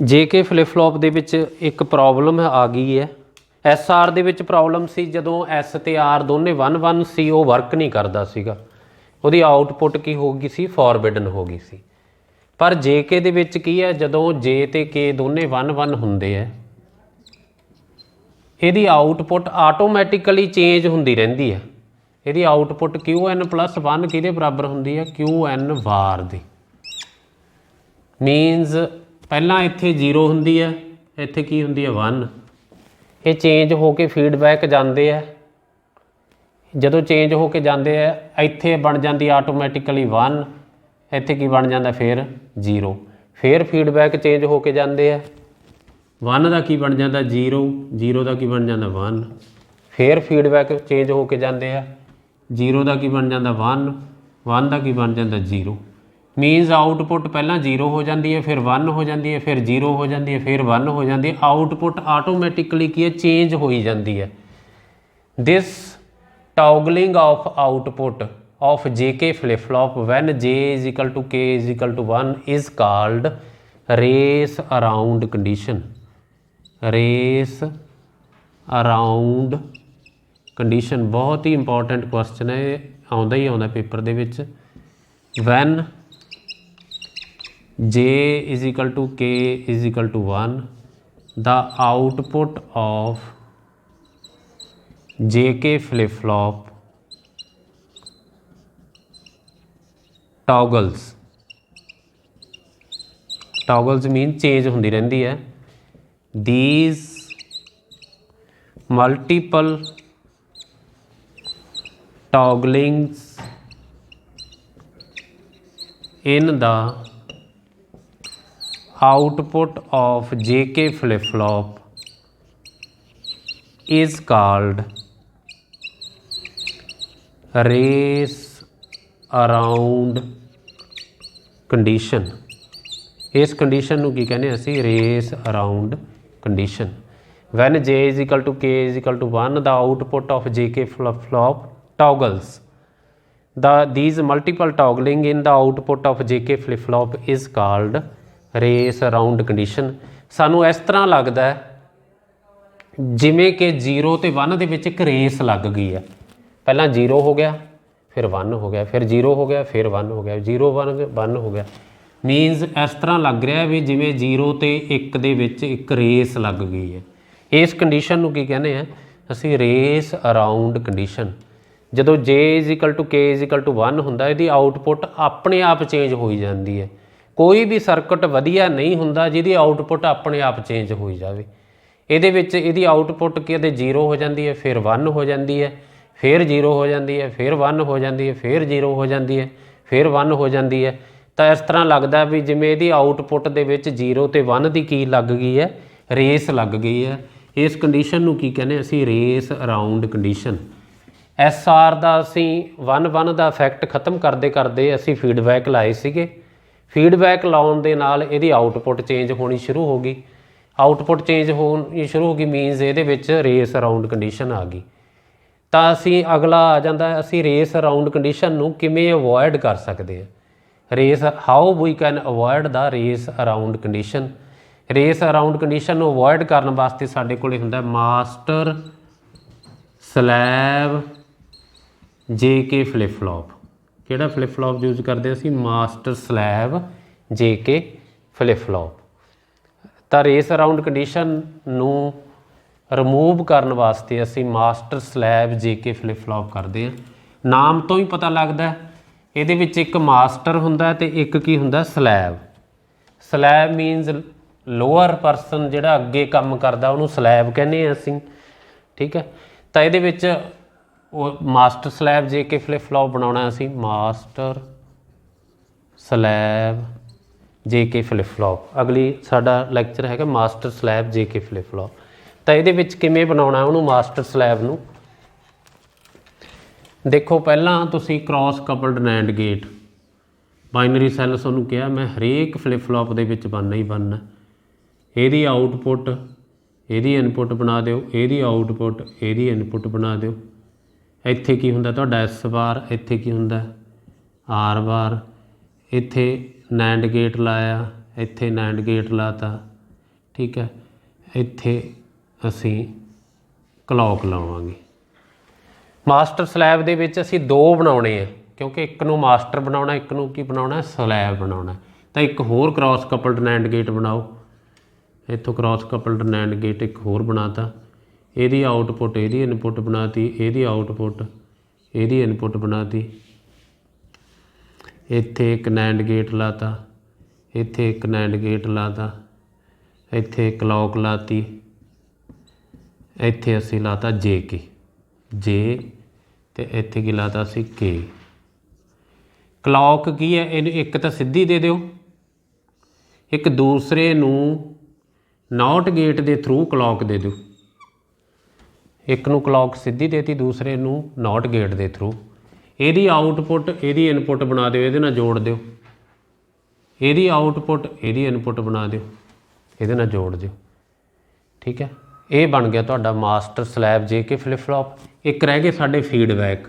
ਜੇ ਕੇ flip flop ਦੇ ਵਿੱਚ ਇੱਕ ਪ੍ਰੋਬਲਮ ਆ ਗਈ ਹੈ। ਐਸ ਆਰ ਦੇ ਵਿੱਚ ਪ੍ਰੋਬਲਮ ਸੀ ਜਦੋਂ ਐਸ ਤੇ ਆਰ ਦੋਨੇ 1-1 ਸੀ, ਉਹ ਵਰਕ ਨਹੀਂ ਕਰਦਾ ਸੀਗਾ, ਉਹਦੀ ਆਊਟਪੁੱਟ ਕੀ ਹੋ ਗਈ ਸੀ, ਫੋਰਬਿਡਨ ਹੋ ਗਈ ਸੀ। ਪਰ ਜੇ ਕੇ ਦੇ ਵਿੱਚ ਕੀ ਹੈ, ਜਦੋਂ ਜੇ ਤੇ ਕੇ ਦੋਨੇ 1-1 ਹੁੰਦੇ ਹੈ, ਇਹਦੀ ਆਊਟਪੁੱਟ ਆਟੋਮੈਟਿਕਲੀ ਚੇਂਜ ਹੁੰਦੀ ਰਹਿੰਦੀ ਹੈ। ਇਹਦੀ ਆਊਟਪੁੱਟ QN+1 ਕਿਹਦੇ ਬਰਾਬਰ ਹੁੰਦੀ ਹੈ, QN ਵਾਰ ਦੀ। ਮੀਨਸ ਪਹਿਲਾਂ ਇੱਥੇ 0 ਹੁੰਦੀ ਹੈ, ਇੱਥੇ ਕੀ ਹੁੰਦੀ ਹੈ 1। ਇਹ ਚੇਂਜ ਹੋ ਕੇ ਫੀਡਬੈਕ ਜਾਂਦੇ ਆ, ਜਦੋਂ ਚੇਂਜ ਹੋ ਕੇ ਜਾਂਦੇ ਆ ਇੱਥੇ ਬਣ ਜਾਂਦੀ ਆਟੋਮੈਟਿਕਲੀ 1, ਇੱਥੇ ਕੀ ਬਣ ਜਾਂਦਾ ਫਿਰ 0। ਫਿਰ ਫੀਡਬੈਕ ਚੇਂਜ ਹੋ ਕੇ ਜਾਂਦੇ ਆ, 1 ਦਾ ਕੀ ਬਣ ਜਾਂਦਾ 0, 0 ਦਾ ਕੀ ਬਣ ਜਾਂਦਾ 1। ਫਿਰ ਫੀਡਬੈਕ ਚੇਂਜ ਹੋ ਕੇ ਜਾਂਦੇ ਆ, 0 ਦਾ ਕੀ ਬਣ ਜਾਂਦਾ 1, 1 ਦਾ ਕੀ ਬਣ ਜਾਂਦਾ 0। ਮੀਨਸ ਆਊਟਪੁੱਟ ਪਹਿਲਾਂ 0 ਹੋ ਜਾਂਦੀ ਹੈ, ਫਿਰ 1 ਹੋ ਜਾਂਦੀ ਹੈ, ਫਿਰ 0 ਹੋ ਜਾਂਦੀ ਹੈ, ਫਿਰ 1 ਹੋ ਜਾਂਦੀ ਹੈ। ਆਊਟਪੁੱਟ ਆਟੋਮੈਟਿਕਲੀ ਕੀ ਹੈ, ਚੇਂਜ ਹੋਈ ਜਾਂਦੀ ਹੈ। This toggling of output of JK flip flop when J is equal to K is equal to 1 is called race around condition। race around condition बहुत ही important question है, आउंदा ही आउंदा पेपर दे विच। when J is equal to K is equal to 1 the output of JK flip flop toggles mean change होंदी रहंदी है। These multiple togglings in the output of JK flip flop is called race around condition. इस condition नूं की कहने असी race around condition. When J is equal to K is equal to 1 the output of JK flip flop toggles। these multiple toggling in the output of JK flip flop is called race around condition। सानू इस तरह लगता है जिमें कि 0 ते 1 दे विच एक race लग गई है। पहला 0 हो गया, फिर 1 हो गया, फिर 0 हो गया, फिर 1 हो गया, 0 1 हो गया। मीनस इस तरह लग रहा है भी जिमें 0 ते 1 दे विच एक रेस लग गई है। इस कंडीशन नूं की कहने हैं असी रेस अराउंड कंडीशन। जदों J is equal to K is equal to 1 हुंदा इहदी आउटपुट अपने आप चेंज होई जाती है। कोई भी सर्किट वधिया नहीं हुंदा जिहदी आउटपुट अपने आप चेंज होई जावे। इहदे विच इहदी आउटपुट कदे 0 हो जाती है, फिर 1 हो जाती है, फिर 0 हो जाती है, फिर 1 हो जाती है, फिर 0 हो जाती है, फिर 1 हो जाती है। तो इस तरह लगता भी जिमें यदी आउटपुट के 0 ते 1 की की लग गई है, रेस लग गई है। इस कंडीशन नूं की कहने असी race around condition. S R का असी 1-1 का इफैक्ट खत्म करते करते असी फीडबैक लाए सीगे। फीडबैक लाउण दे नाल इहदी आउटपुट चेंज होनी शुरू हो गई। आउटपुट चेंज होनी शुरू हो गई मीनस इहदे विच रेस अराउंड कंडीशन आ गई। तो असी अगला आ जाता है असी रेस अराउंड कंडीशन नूं किवें अवॉइड कर सकते हैं। Race how we can avoid the race around condition. Race around condition नूं अवॉइड करने वास्ते साडे कोल हुंदा master slave JK flip flop. किहड़ा फ्लिप फ्लॉप यूज करते असी, master slave JK flip flop. तो रेस अराउंड कंडीशन नूं रिमूव करने वास्ते असी master slave JK flip flop करते हैं। नाम तो ही पता लगता है ਇਹਦੇ ਵਿੱਚ ਇੱਕ ਮਾਸਟਰ ਹੁੰਦਾ ਤੇ ਇੱਕ ਕੀ ਹੁੰਦਾ slab. Slab means lower person ਜਿਹੜਾ ਅੱਗੇ ਕੰਮ ਕਰਦਾ ਉਹਨੂੰ ਸਲੈਬ ਕਹਿੰਦੇ ਆ ਅਸੀਂ, ਠੀਕ ਹੈ। ਤਾਂ ਇਹਦੇ ਵਿੱਚ ਉਹ master slab JK flip flop ਬਣਾਉਣਾ ਅਸੀਂ, master slab JK flip flop. ਅਗਲੀ ਸਾਡਾ ਲੈਕਚਰ ਹੈਗਾ master slab JK flip flop. ਤਾਂ ਇਹਦੇ ਵਿੱਚ ਕਿਵੇਂ ਬਣਾਉਣਾ ਉਹਨੂੰ ਮਾਸਟਰ ਸਲੈਬ ਨੂੰ, देखो पहला तुसी cross coupled NAND gate binary cell तुहानूं कहा मैं हरेक फ्लिप फ्लॉप दे विच बनना ही बनना। इहदी आउटपुट इहदी इनपुट बना दिओ, इहदी आउटपुट इहदी इनपुट बना दिओ। इत्थे की हुंदा तुहाडा एस बार, इत्थे की हुंदा आर बार। इत्थे नैंड गेट लाया, इत्थे नैंड गेट लाता, ठीक है। इत्थे असी क्लॉक लावांगे। मास्टर स्लैब दे विच असी दो बनाने हैं, क्योंकि एक नूं मास्टर बनाना, एक नूं की बनाना, स्लैब बनाना। तो एक होर क्रॉस कपल्ड नैंड गेट बनाओ। इत्थों क्रॉस कपल्ड नैंड गेट एक होर बनाता, ਇਹਦੀ आउटपुट ਇਹਦੀ इनपुट बनाती, ਇਹਦੀ आउटपुट ਇਹਦੀ इनपुट बनाती। ਇੱਥੇ एक नैंड गेट लाता, ਇੱਥੇ एक नैंड गेट लाता, ਇੱਥੇ क्लॉक लाती, ਇੱਥੇ ਅਸੀਂ लाता जे के जे, ਤੇ ਇੱਥੇ ਕੀ ਲਾਤਾ ਅਸੀਂ के। क्लॉक की है, ਇਹਨੂੰ एक तो सीधी दे ਦਿਓ, एक दूसरे ਨੂੰ नॉट गेट के थ्रू क्लॉक दे दो। एक नूं क्लॉक सीधी देती, दूसरे नूं नॉट गेट के थ्रू। ਇਹਦੀ आउटपुट ਇਹਦੀ इनपुट बना ਦਿਓ, ਇਹਦੇ ਨਾਲ जोड़ ਦਿਓ। ਇਹਦੀ आउटपुट ਇਹਦੀ इनपुट बना ਦਿਓ, ਇਹਦੇ ਨਾਲ जोड़ ਦਿਓ। ठीक है, ਇਹ बन गया ਤੁਹਾਡਾ मास्टर स्लैब जे के फ्लिप फ्लॉप। एक रह गए साडे फीडबैक।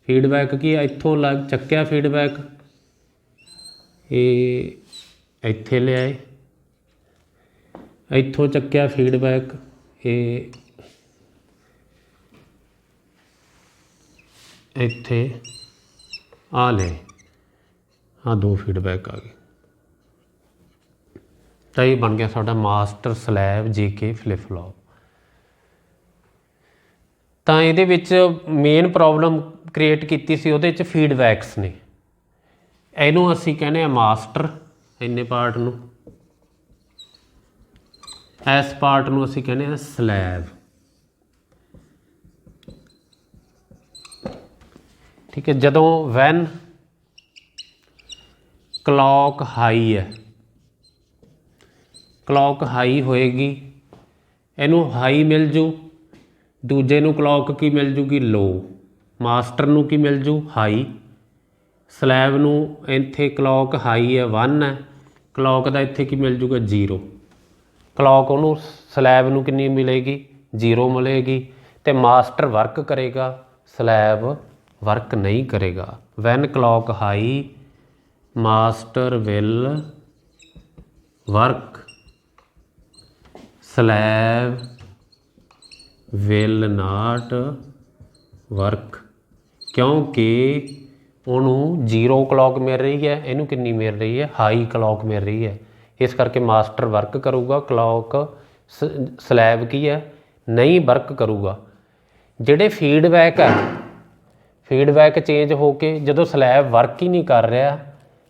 फीडबैक की इत्थों लग चक्या फीडबैक, ये इत्थे ले आए, इत्थों चक्या फीडबैक, ये इत्थे आ ले, हाँ दो फीडबैक आ गए। तो ये बन गया साडा मास्टर स्लैब जे के फ्लिप फ्लॉप। तो ये मेन प्रॉब्लम क्रिएट की सी, उहदे च फीडबैक्स ने। इनू असी कहने मास्टर, इन्ने पार्ट नू, इस पार्ट नू असी कहने स्लैब। ठीक है, जदों वैन क्लॉक हाई है, क्लॉक हाई होएगी, इनू हाई मिल जू, दूजे नू क्लॉक की मिल जूगी लो, मास्टर नू की मिल जू हाई, स्लैब नू इत्थे क्लॉक हाई है 1 है, क्लॉक का इत्थे की मिल जूगा 0। क्लॉक उन्होंने स्लैब नू कितनी मिलेगी 0 मिलेगी, तो मास्टर वर्क करेगा, स्लैब वर्क नहीं करेगा। When clock high master will work, slave will not work, क्योंकि उन्होंने 0 क्लॉक मिल रही है, इनू कितनी मिल रही है हाई क्लॉक मिल रही है। इस करके मास्टर वर्क करूगा, क्लॉक स्लैब की है नहीं वर्क करूगा। जिहड़े फीडबैक है, फीडबैक चेंज होके जदों स्लैब वर्क ही नहीं कर रहा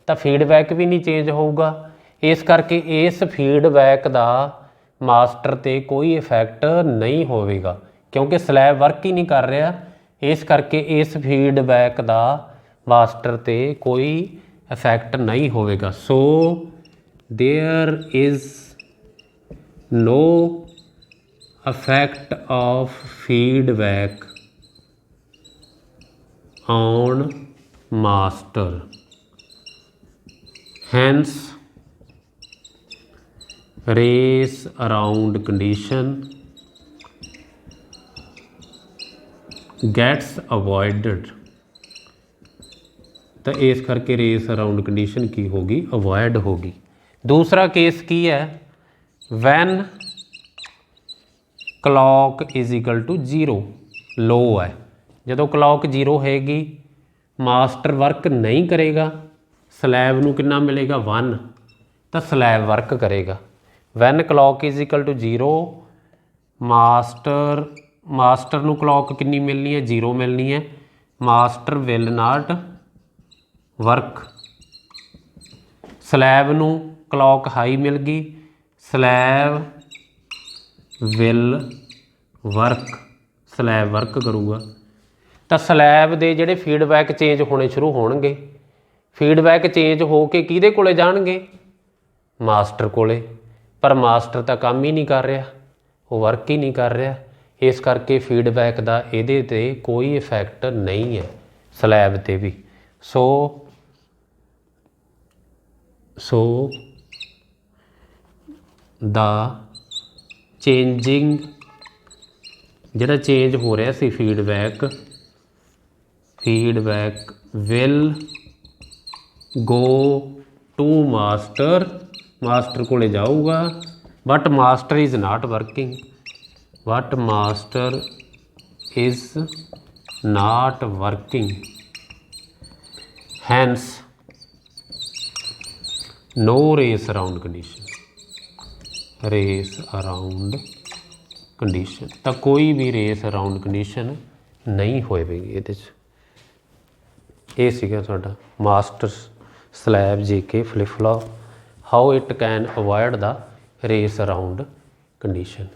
तो फीडबैक भी नहीं चेंज होगा। इस करके इस फीडबैक का मास्टर ते कोई इफैक्ट नहीं होवेगा, क्योंकि स्लैब वर्क ही नहीं कर रहा। इस करके इस फीडबैक का मास्टर ते कोई इफैक्ट नहीं होवेगा। So there is no effect of feedback on master, hence race around condition gets avoided। तो इस करके रेस अराउंड कंडीशन की होगी अवॉइड होगी। दूसरा केस की है, when clock is equal to 0 low है, जदों क्लॉक 0 हैगी मास्टर वर्क नहीं करेगा, स्लैब नू कितना मिलेगा 1, तो स्लैब वर्क करेगा। When clock is equal to 0 master नू क्लॉक कितनी मिलनी है 0 मिलनी है, master will not work. Slave नू क्लॉक हाई मिल गई, slave will work, slave work करूगा। तो स्लैब के जोड़े फीडबैक चेंज होने शुरू होणगे, फीडबैक चेंज हो के किहदे कोले जाणगे मास्टर कोले, पर मास्टर तो काम ही नहीं कर रहा, वो वर्क ही नहीं कर रहा। इस करके फीडबैक का इहदे ते कोई इफैक्ट नहीं है, स्लैब ते भी। सो द चेंजिंग जिहड़ा चेंज हो रहा सी feedback will go to master, master कोले जाऊगा, but master is not working, but master is not working, hence no race around condition, race around condition, तो कोई भी रेस अराउंड कंडीशन नहीं होएगी ये। ये सीगा साडा master slave JK flip flop, how it can avoid the race around condition.